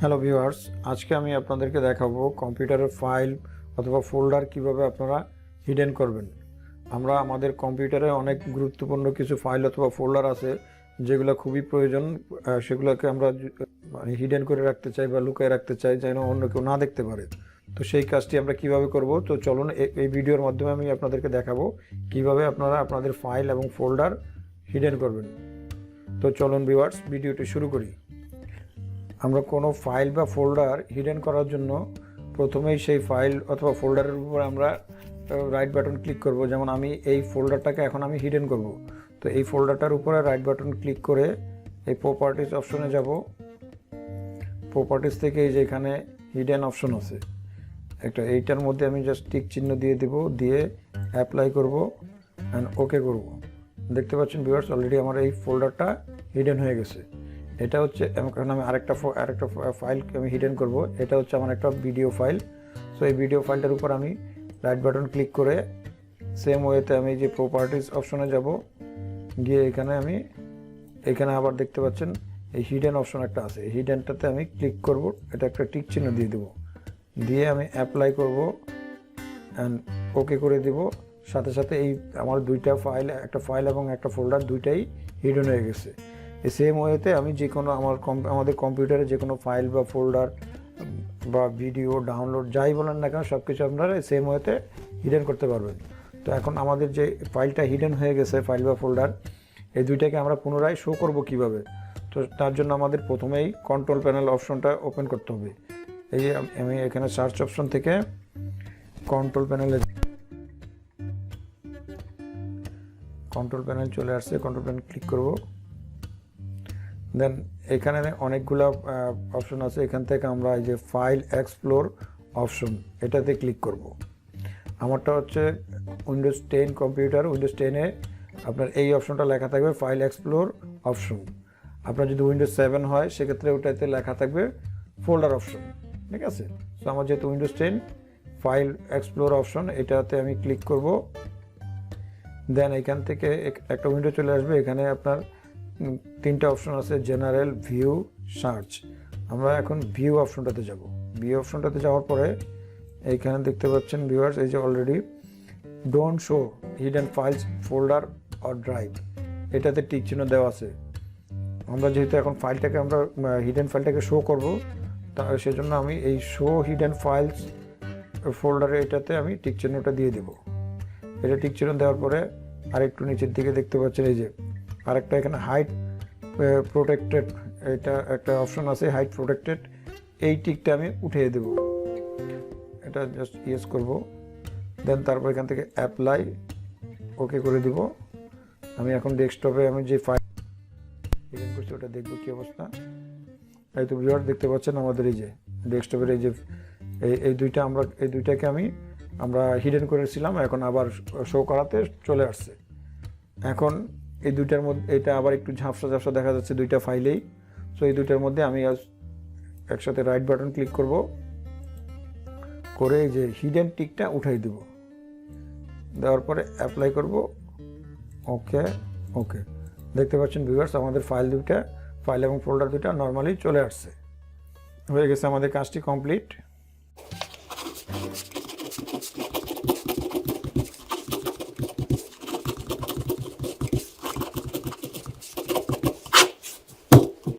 Hello viewers, আজকে আমি আপনাদেরকে দেখাবো কম্পিউটারের ফাইল অথবা ফোল্ডার কিভাবে আপনারা হিডেন করবেন। আমরা আমাদের কম্পিউটারে অনেক গুরুত্বপূর্ণ কিছু ফাইল অথবা ফোল্ডার আছে যেগুলো খুবই প্রয়োজন, সেগুলোকে আমরা মানে হিডেন করে রাখতে চাই বা লুকিয়ে রাখতে চাই যেন অন্য কেউ না দেখতে পারে। তো সেই কাজটি আমরা কিভাবে করব, তো চলুন এই ভিডিওর মাধ্যমে আমি আপনাদেরকে দেখাবো কিভাবে আপনারা আপনাদের ফাইল এবং ফোল্ডার হিডেন করবেন। তো চলুন ভিউয়ার্স, ভিডিওটি শুরু করি। আমরা কোনো ফাইল বা ফোল্ডার হিডেন করার জন্য প্রথমেই সেই ফাইল অথবা ফোল্ডারের উপর আমরা রাইট বাটন ক্লিক করব। যেমন আমি এই ফোল্ডারটাকে এখন আমি হিডেন করব, তো এই ফোল্ডারটার উপরে রাইট বাটন ক্লিক করে এই প্রপার্টিস অপশনে যাব। প্রপার্টিস থেকে এই যে এখানে হিডেন অপশন আছে একটা, এইটার মধ্যে আমি জাস্ট টিক চিহ্ন দিয়ে দেব, দিয়ে অ্যাপ্লাই করব অ্যান্ড ওকে করব। দেখতে পাচ্ছেন ভিউয়ার্স, অলরেডি আমার এই ফোল্ডারটা হিডেন হয়ে গেছে। এটা হচ্ছে এখন আমি আরেকটা ফাইল আমি হিডেন করব। এটা হচ্ছে আমার একটা ভিডিও ফাইল। সো এই ভিডিও ফাইলটার উপর আমি রাইট বাটন ক্লিক করে সেম ওয়েতে আমি যে প্রপার্টিস অপশনে যাব, গিয়ে এখানে আবার দেখতে পাচ্ছেন এই হিডেন অপশন একটা আছে, এই হিডেনটাতে আমি ক্লিক করব, এটা একটা টিক চিহ্ন দিয়ে দেবো, দিয়ে আমি অ্যাপ্লাই করব অ্যান্ড ওকে করে দেব। সাথে সাথে এই আমার দুইটা ফাইল, একটা ফাইল এবং একটা ফোল্ডার দুইটাই হিডেন হয়ে গেছে। এই সেম ওয়েতে আমি যে কোনো আমাদের কম্পিউটারে যে কোনো ফাইল বা ফোল্ডার বা ভিডিও ডাউনলোড যাই বলেন না কেন, সব কিছু আপনারা সেম ওয়েতে হিডেন করতে পারবেন। তো এখন আমাদের যে ফাইলটা হিডেন হয়ে গেছে, ফাইল বা ফোল্ডার, এই দুইটাকে আমরা পুনরায় শো করব কিভাবে। তো তার জন্য আমাদের প্রথমেই কন্ট্রোল প্যানেল অপশনটা ওপেন করতে হবে। এই যে আমি এখানে সার্চ অপশন থেকে কন্ট্রোল প্যানেল চলে আসছে, কন্ট্রোল প্যানেল ক্লিক করব। দেন এখানে অনেকগুলো অপশন আছে, এখান থেকে আমরা এই যে ফাইল এক্সপ্লোর অপশন, এটাতে ক্লিক করব। আমারটা হচ্ছে উইন্ডোজ 10 কম্পিউটার, উইন্ডোজ 10-এ আপনার এই অপশনটা লেখা থাকবে ফাইল এক্সপ্লোর অপশন। আপনার যদি উইন্ডোজ 7 হয় সেক্ষেত্রে ওটাতে লেখা থাকবে ফোল্ডার অপশন, ঠিক আছে। সো আমার যেহেতু উইন্ডোজ 10, ফাইল এক্সপ্লোর অপশন, এটাতে আমি ক্লিক করব। দেন এখান থেকে একটা উইন্ডো চলে আসবে, এখানে আপনার তিনটা অপশন আছে, জেনারেল, ভিউ, সার্চ। আমরা এখন ভিউ অপশনটাতে যাব। ভিউ অপশনটাতে যাওয়ার পরে এইখানে দেখতে পাচ্ছেন ভিউয়ার্স, এই যে already don't show hidden files, folder or drive, এটাতে টিক চিহ্ন দেওয়া আছে। আমরা যেহেতু এখন আমরা হিডেন ফাইলটাকে শো করব, তা সেজন্য আমি এই শো হিডেন ফাইলস ফোল্ডারে এটাতে আমি টিক চিহ্নটা দিয়ে দেব। এটা টিক চিহ্ন দেওয়ার পরে আরেকটু নিচের দিকে দেখতে পাচ্ছেন এই যে আরেকটা এখানে হাইড প্রোটেক্টেড, এটা একটা অপশন আছে হাইড প্রোটেক্টেড, এই টিকটা আমি উঠিয়ে দেব। এটা জাস্ট ইয়েস করব। দেন তারপর এখান থেকে অ্যাপ্লাই ওকে করে দিব। আমি এখন ডেস্কটপে আমি যে ফাইল হিডেন করছি ওটা দেখব কি অবস্থা। এই তো ভিউয়ার দেখতে পাচ্ছেন আমাদের এই যে ডেস্কটপের এই যে এই দুইটাকে আমরা হিডেন করেছিলাম, এখন আবার শো করাতে চলে আসছে। এখন এই দুইটার মধ্যে এটা আবার একটু ঝাপসা দেখা যাচ্ছে দুইটা ফাইলেই। সো এই দুইটার মধ্যে আমি একসাথে রাইট বাটন ক্লিক করব, করে এই যে হিডেন টিকটা উঠাই দেব, দেওয়ার পরে অ্যাপ্লাই করব, ওকে ওকে। দেখতে পাচ্ছেন ভিউয়ার্স, আমাদের ফাইল এবং ফোল্ডার দুইটা নর্মালি চলে আসছে। হয়ে গেছে আমাদের কাজটি কমপ্লিট।